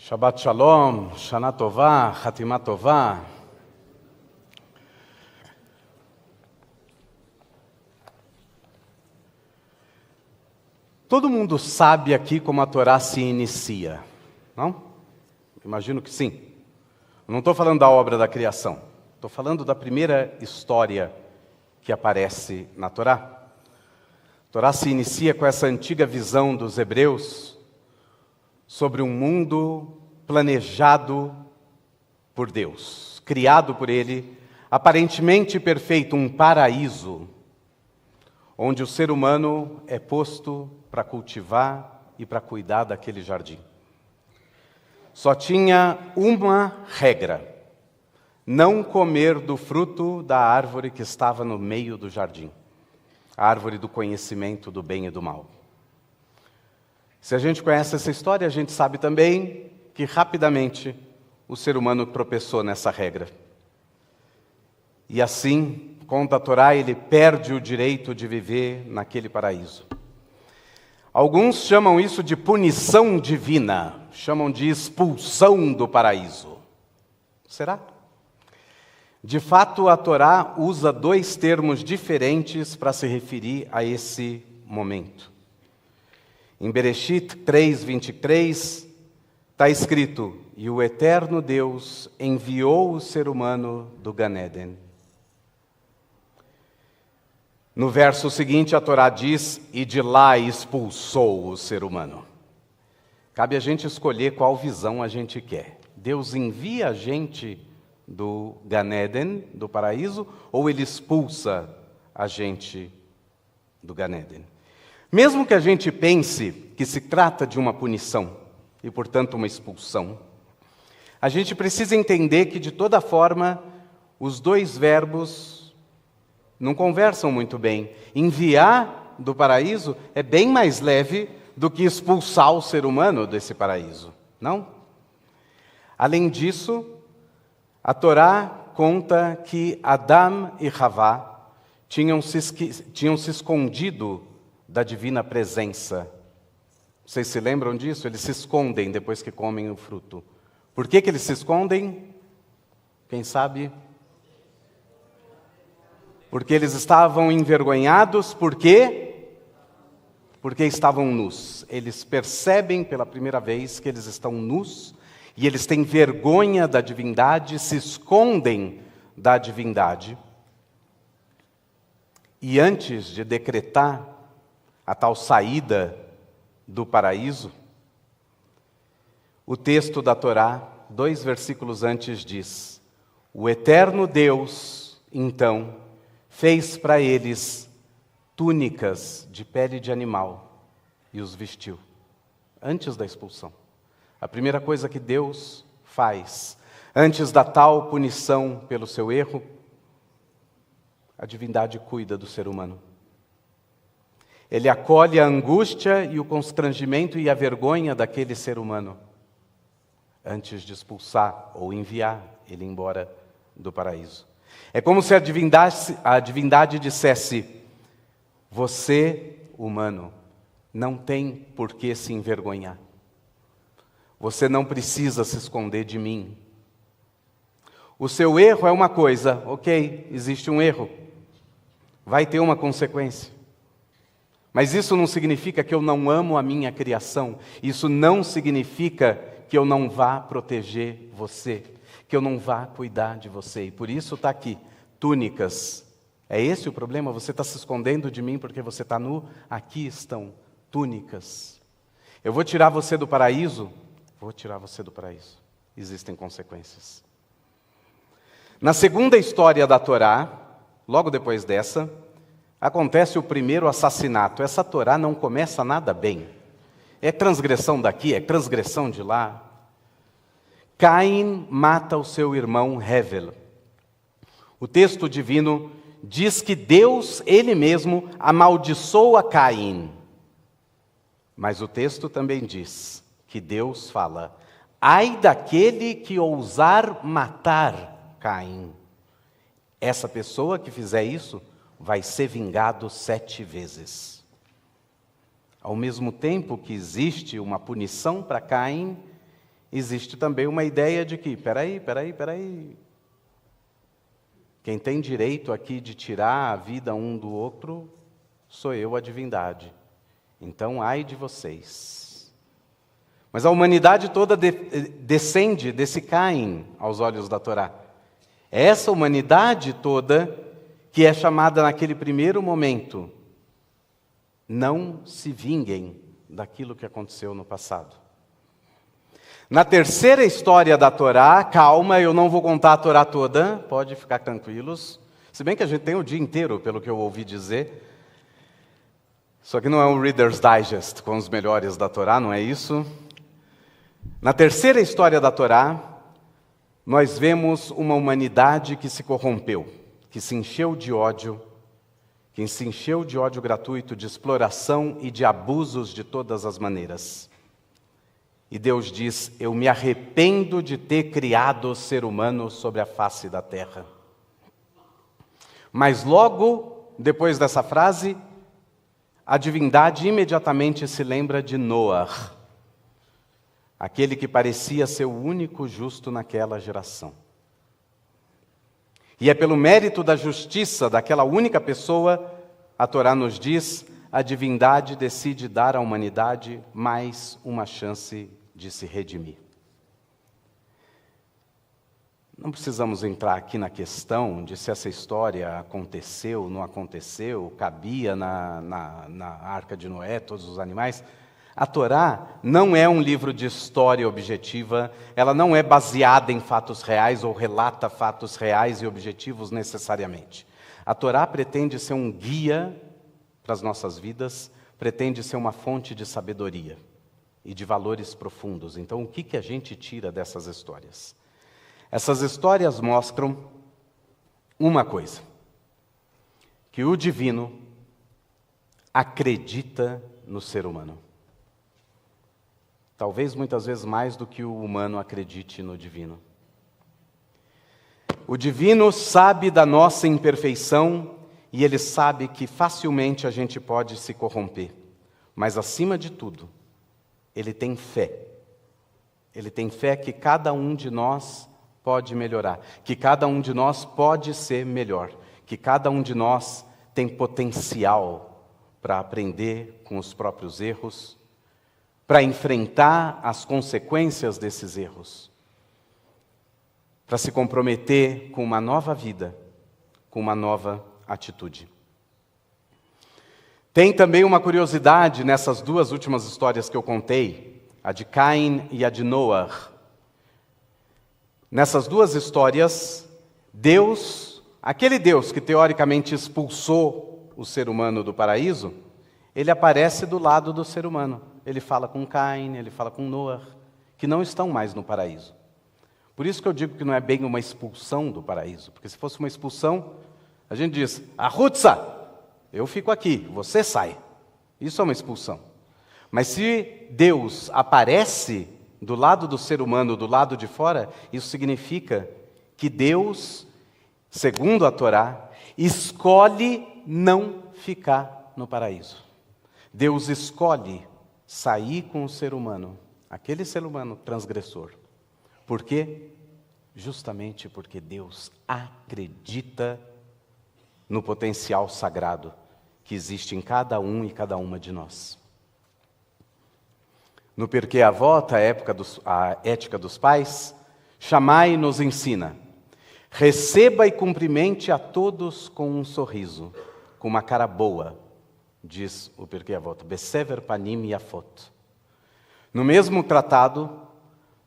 Shabbat Shalom, Shana Tová, Hatimah Tová. Todo mundo sabe aqui como a Torá se inicia, não? Imagino que sim. Eu não estou falando da obra da criação, estou falando da primeira história que aparece na Torá. A Torá se inicia com essa antiga visão dos hebreus sobre um mundo planejado por Deus, criado por Ele, aparentemente perfeito, um paraíso, onde o ser humano é posto para cultivar e para cuidar daquele jardim. Só tinha uma regra: não comer do fruto da árvore que estava no meio do jardim, a árvore do conhecimento do bem e do mal. Se a gente conhece essa história, a gente sabe também que rapidamente o ser humano tropeçou nessa regra. E assim, conta a Torá, ele perde o direito de viver naquele paraíso. Alguns chamam isso de punição divina, chamam de expulsão do paraíso. Será? De fato, a Torá usa dois termos diferentes para se referir a esse momento. Em Bereshit 3:23, está escrito: e o eterno Deus enviou o ser humano do Gan Eden. No verso seguinte, a Torá diz: e de lá expulsou o ser humano. Cabe a gente escolher qual visão a gente quer. Deus envia a gente do Gan Eden, do paraíso, ou Ele expulsa a gente do Gan Eden? Mesmo que a gente pense que se trata de uma punição, e portanto uma expulsão, a gente precisa entender que de toda forma, os dois verbos não conversam muito bem. Enviar do paraíso é bem mais leve do que expulsar o ser humano desse paraíso, não? Além disso, a Torá conta que Adão e Havá tinham se escondido da divina presença. Vocês se lembram disso? Eles se escondem depois que comem o fruto. Por que eles se escondem? Quem sabe? Porque eles estavam envergonhados. Por quê? Porque estavam nus. Eles percebem pela primeira vez que eles estão nus e eles têm vergonha da divindade, se escondem da divindade. E antes de decretar a tal saída do paraíso, o texto da Torá, 2 versículos antes, diz: o eterno Deus, então, fez para eles túnicas de pele de animal e os vestiu, antes da expulsão. A primeira coisa que Deus faz, antes da tal punição pelo seu erro, a divindade cuida do ser humano. Ele acolhe a angústia e o constrangimento e a vergonha daquele ser humano, antes de expulsar ou enviar ele embora do paraíso. É como se a divindade dissesse: você, humano, não tem por que se envergonhar. Você não precisa se esconder de mim. O seu erro é uma coisa, ok, existe um erro. Vai ter uma consequência. Mas isso não significa que eu não amo a minha criação. Isso não significa que eu não vá proteger você, que eu não vá cuidar de você. E por isso está aqui, túnicas. É esse o problema? Você está se escondendo de mim porque você está nu? Aqui estão túnicas. Eu vou tirar você do paraíso? Vou tirar você do paraíso. Existem consequências. Na segunda história da Torá, logo depois dessa, acontece o primeiro assassinato. Essa Torá não começa nada bem. É transgressão daqui, é transgressão de lá. Caim mata o seu irmão Hevel. O texto divino diz que Deus, Ele mesmo, amaldiçoa Caim. Mas o texto também diz que Deus fala: ai daquele que ousar matar Caim. Essa pessoa que fizer isso vai ser vingado 7 vezes. Ao mesmo tempo que existe uma punição para Caim, existe também uma ideia de que, peraí. Quem tem direito aqui de tirar a vida um do outro, sou eu, a divindade. Então, ai de vocês. Mas a humanidade toda descende desse Caim aos olhos da Torá. É essa humanidade toda que é chamada naquele primeiro momento, não se vinguem daquilo que aconteceu no passado. Na terceira história da Torá, calma, eu não vou contar a Torá toda, pode ficar tranquilos. Se bem que a gente tem o dia inteiro, pelo que eu ouvi dizer. Isso aqui não é um Reader's Digest com os melhores da Torá, não é isso? Na terceira história da Torá, nós vemos uma humanidade que se corrompeu, que se encheu de ódio, gratuito, de exploração e de abusos de todas as maneiras. E Deus diz, eu me arrependo de ter criado o ser humano sobre a face da terra. Mas logo, depois dessa frase, a divindade imediatamente se lembra de Noé, aquele que parecia ser o único justo naquela geração. E é pelo mérito da justiça daquela única pessoa, a Torá nos diz, a divindade decide dar à humanidade mais uma chance de se redimir. Não precisamos entrar aqui na questão de se essa história aconteceu, não aconteceu, cabia na Arca de Noé, todos os animais. A Torá não é um livro de história objetiva, ela não é baseada em fatos reais ou relata fatos reais e objetivos necessariamente. A Torá pretende ser um guia para as nossas vidas, pretende ser uma fonte de sabedoria e de valores profundos. Então, o que a gente tira dessas histórias? Essas histórias mostram uma coisa, que o divino acredita no ser humano. Talvez muitas vezes mais do que o humano acredite no divino. O divino sabe da nossa imperfeição e ele sabe que facilmente a gente pode se corromper. Mas, acima de tudo, ele tem fé. Ele tem fé que cada um de nós pode melhorar, que cada um de nós pode ser melhor, que cada um de nós tem potencial para aprender com os próprios erros, para enfrentar as consequências desses erros, para se comprometer com uma nova vida, com uma nova atitude. Tem também uma curiosidade nessas duas últimas histórias que eu contei, a de Caim e a de Noé. Nessas duas histórias, Deus, aquele Deus que teoricamente expulsou o ser humano do paraíso, ele aparece do lado do ser humano. Ele fala com Caim, ele fala com Noé, que não estão mais no paraíso. Por isso que eu digo que não é bem uma expulsão do paraíso, porque se fosse uma expulsão, a gente diz, Arrutza, eu fico aqui, você sai. Isso é uma expulsão. Mas se Deus aparece do lado do ser humano, do lado de fora, isso significa que Deus, segundo a Torá, escolhe não ficar no paraíso. Deus escolhe sair com o ser humano, aquele ser humano transgressor. Por quê? Justamente porque Deus acredita no potencial sagrado que existe em cada um e cada uma de nós. No Pirkei Avot, a ética dos pais, Shammai nos ensina: receba e cumprimente a todos com um sorriso, com uma cara boa, diz o Pirkei Avot, Besever panim yafot. No mesmo tratado,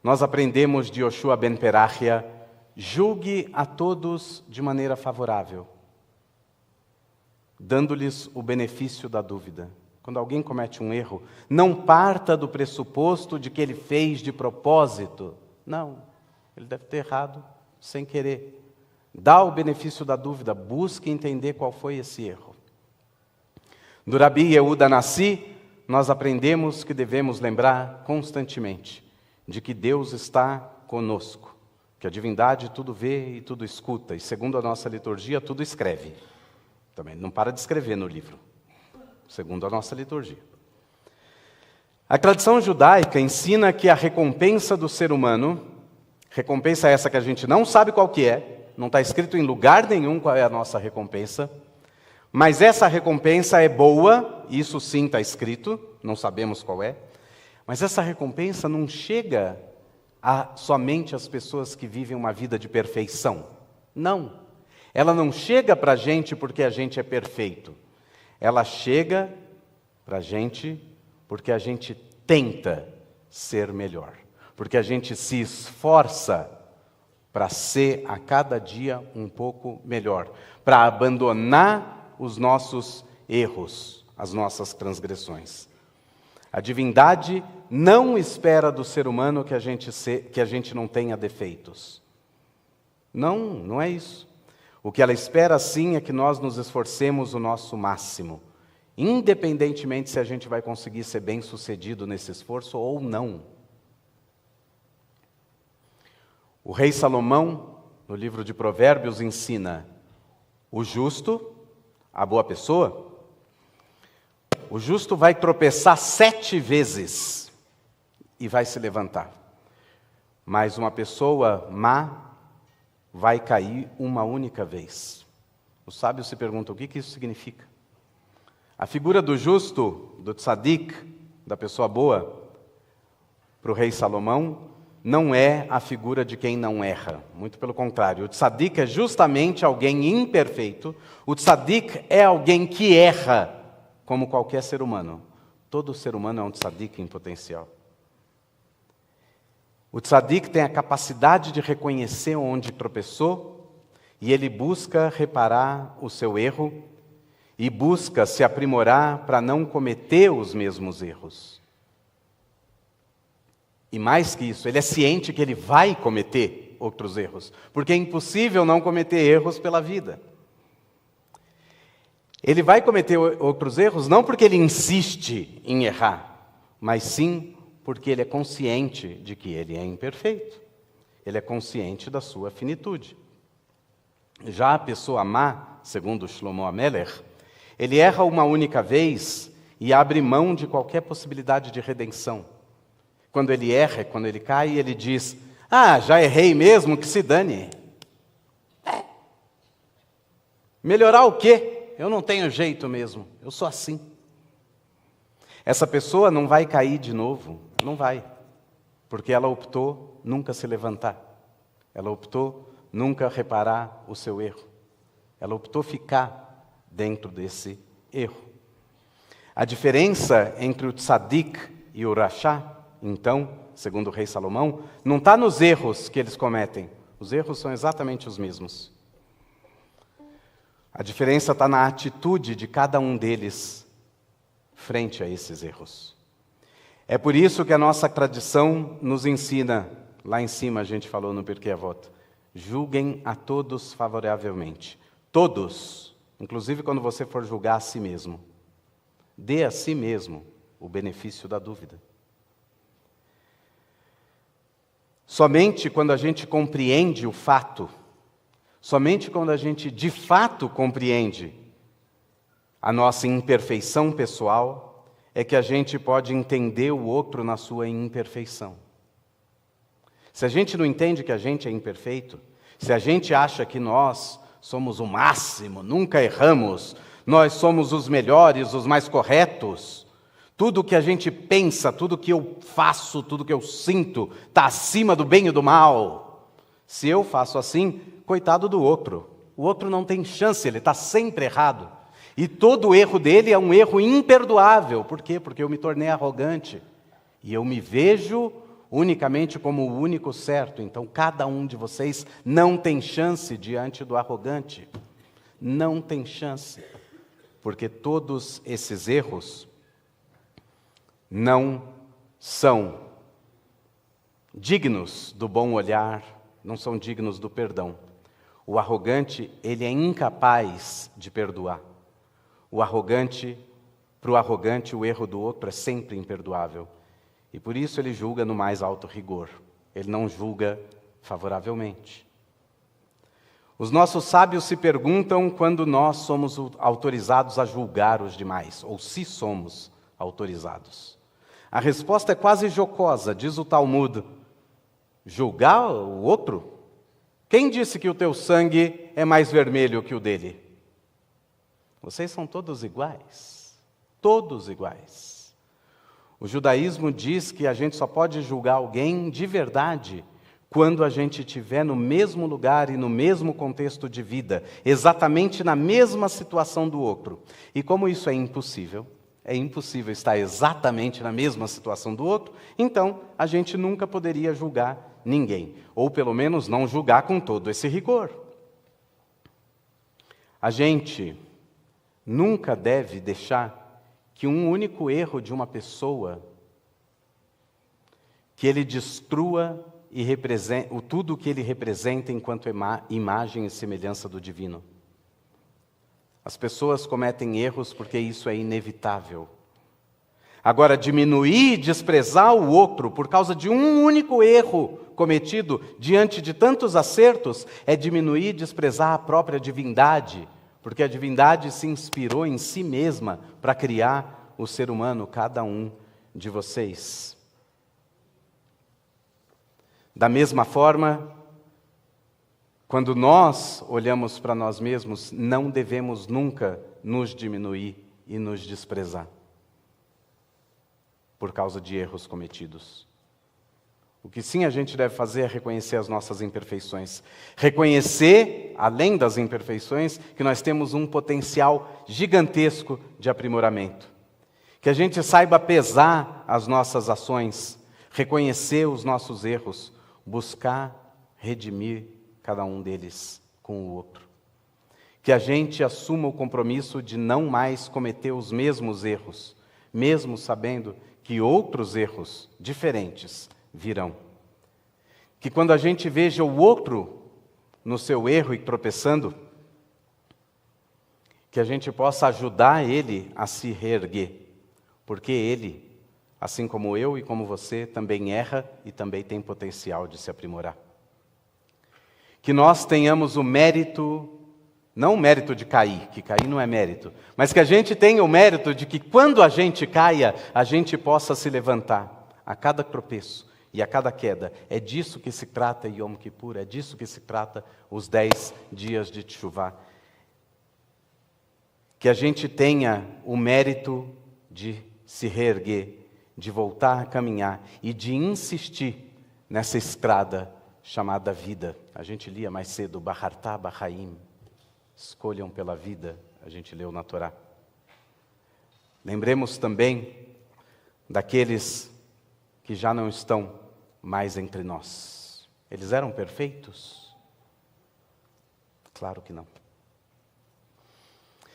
nós aprendemos de Yoshua ben Perachia, julgue a todos de maneira favorável, dando-lhes o benefício da dúvida. Quando alguém comete um erro, não parta do pressuposto de que ele fez de propósito. Não, ele deve ter errado sem querer. Dá o benefício da dúvida, busque entender qual foi esse erro. Do Rabi Yehuda Nassi, nós aprendemos que devemos lembrar constantemente de que Deus está conosco, que a divindade tudo vê e tudo escuta, e segundo a nossa liturgia, tudo escreve. Também não para de escrever no livro, segundo a nossa liturgia. A tradição judaica ensina que a recompensa do ser humano, recompensa essa que a gente não sabe qual que é, não está escrito em lugar nenhum qual é a nossa recompensa, mas essa recompensa é boa, isso sim está escrito, não sabemos qual é, mas essa recompensa não chega a somente as pessoas que vivem uma vida de perfeição. Não. Ela não chega para a gente porque a gente é perfeito. Ela chega para a gente porque a gente tenta ser melhor. Porque a gente se esforça para ser a cada dia um pouco melhor. Para abandonar os nossos erros, as nossas transgressões. A divindade não espera do ser humano que a gente não tenha defeitos. Não é isso. O que ela espera, sim, é que nós nos esforcemos o nosso máximo, independentemente se a gente vai conseguir ser bem-sucedido nesse esforço ou não. O rei Salomão, no livro de Provérbios, ensina o justo, a boa pessoa, o justo vai tropeçar 7 vezes e vai se levantar. Mas uma pessoa má vai cair uma única vez. Os sábios se perguntam, o que isso significa? A figura do justo, do tzadik, da pessoa boa, para o rei Salomão, não é a figura de quem não erra. Muito pelo contrário, o tzadik é justamente alguém imperfeito. O tzadik é alguém que erra, como qualquer ser humano. Todo ser humano é um tzadik em potencial. O tzadik tem a capacidade de reconhecer onde tropeçou e ele busca reparar o seu erro e busca se aprimorar para não cometer os mesmos erros. E mais que isso, ele é ciente que ele vai cometer outros erros, porque é impossível não cometer erros pela vida. Ele vai cometer outros erros não porque ele insiste em errar, mas sim porque ele é consciente de que ele é imperfeito. Ele é consciente da sua finitude. Já a pessoa má, segundo Shlomo Amelech, ele erra uma única vez e abre mão de qualquer possibilidade de redenção. Quando ele erra, quando ele cai, ele diz, já errei mesmo, que se dane. Melhorar o quê? Eu não tenho jeito mesmo, eu sou assim. Essa pessoa não vai cair de novo, não vai, porque ela optou nunca se levantar. Ela optou nunca reparar o seu erro. Ela optou ficar dentro desse erro. A diferença entre o tzadik e o rachá, então, segundo o rei Salomão, não está nos erros que eles cometem. Os erros são exatamente os mesmos. A diferença está na atitude de cada um deles frente a esses erros. É por isso que a nossa tradição nos ensina, lá em cima a gente falou no Pirkei Avot, julguem a todos favoravelmente. Todos, inclusive quando você for julgar a si mesmo. Dê a si mesmo o benefício da dúvida. Somente quando a gente compreende o fato, somente quando a gente de fato compreende a nossa imperfeição pessoal, é que a gente pode entender o outro na sua imperfeição. Se a gente não entende que a gente é imperfeito, se a gente acha que nós somos o máximo, nunca erramos, nós somos os melhores, os mais corretos, tudo que a gente pensa, tudo que eu faço, tudo que eu sinto, está acima do bem e do mal. Se eu faço assim, coitado do outro. O outro não tem chance, ele está sempre errado. E todo erro dele é um erro imperdoável. Por quê? Porque eu me tornei arrogante. E eu me vejo unicamente como o único certo. Então, cada um de vocês não tem chance diante do arrogante. Não tem chance. Porque todos esses erros não são dignos do bom olhar, não são dignos do perdão. O arrogante, ele é incapaz de perdoar. Para o arrogante, o erro do outro é sempre imperdoável. E por isso ele julga no mais alto rigor. Ele não julga favoravelmente. Os nossos sábios se perguntam quando nós somos autorizados a julgar os demais, ou se somos autorizados. A resposta é quase jocosa, diz o Talmud. Julgar o outro? Quem disse que o teu sangue é mais vermelho que o dele? Vocês são todos iguais. Todos iguais. O judaísmo diz que a gente só pode julgar alguém de verdade quando a gente estiver no mesmo lugar e no mesmo contexto de vida, exatamente na mesma situação do outro. E como isso é impossível estar exatamente na mesma situação do outro, então a gente nunca poderia julgar ninguém, ou pelo menos não julgar com todo esse rigor. A gente nunca deve deixar que um único erro de uma pessoa, que ele destrua e tudo o que ele representa enquanto imagem e semelhança do divino. As pessoas cometem erros porque isso é inevitável. Agora, diminuir e desprezar o outro por causa de um único erro cometido diante de tantos acertos é diminuir e desprezar a própria divindade, porque a divindade se inspirou em si mesma para criar o ser humano, cada um de vocês. Da mesma forma, quando nós olhamos para nós mesmos, não devemos nunca nos diminuir e nos desprezar por causa de erros cometidos. O que sim a gente deve fazer é reconhecer as nossas imperfeições. Reconhecer, além das imperfeições, que nós temos um potencial gigantesco de aprimoramento. Que a gente saiba pesar as nossas ações, reconhecer os nossos erros, buscar redimir cada um deles com o outro. Que a gente assuma o compromisso de não mais cometer os mesmos erros, mesmo sabendo que outros erros diferentes virão. Que quando a gente veja o outro no seu erro e tropeçando, que a gente possa ajudar ele a se reerguer, porque ele, assim como eu e como você, também erra e também tem potencial de se aprimorar. Que nós tenhamos o mérito, não o mérito de cair, que cair não é mérito, mas que a gente tenha o mérito de que quando a gente caia, a gente possa se levantar a cada tropeço e a cada queda. É disso que se trata Yom Kippur, é disso que se trata os 10 dias de Teshuvah. Que a gente tenha o mérito de se reerguer, de voltar a caminhar e de insistir nessa estrada chamada vida. A gente lia mais cedo, Bahartá Bahaim, escolham pela vida, a gente leu na Torá. Lembremos também daqueles que já não estão mais entre nós. Eles eram perfeitos? Claro que não.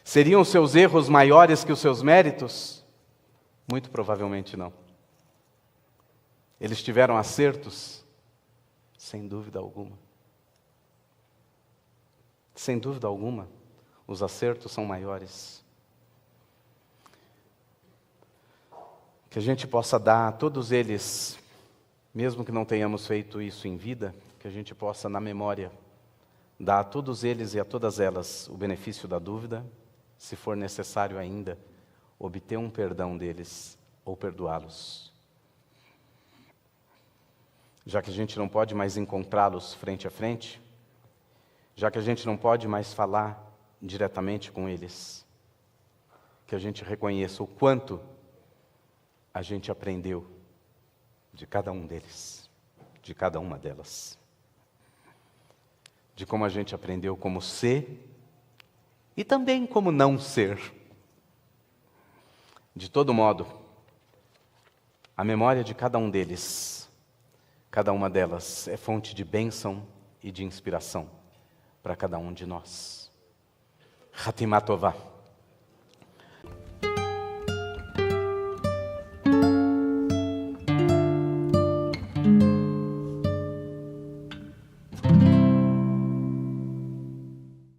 Seriam seus erros maiores que os seus méritos? Muito provavelmente não. Eles tiveram acertos? Sem dúvida alguma. Sem dúvida alguma, os acertos são maiores. Que a gente possa dar a todos eles, mesmo que não tenhamos feito isso em vida, que a gente possa, na memória, dar a todos eles e a todas elas o benefício da dúvida, se for necessário ainda, obter um perdão deles ou perdoá-los. Já que a gente não pode mais encontrá-los frente a frente, já que a gente não pode mais falar diretamente com eles, que a gente reconheça o quanto a gente aprendeu de cada um deles, de cada uma delas, de como a gente aprendeu como ser e também como não ser. De todo modo, a memória de cada um deles, cada uma delas, é fonte de bênção e de inspiração para cada um de nós. Hatimah Tová.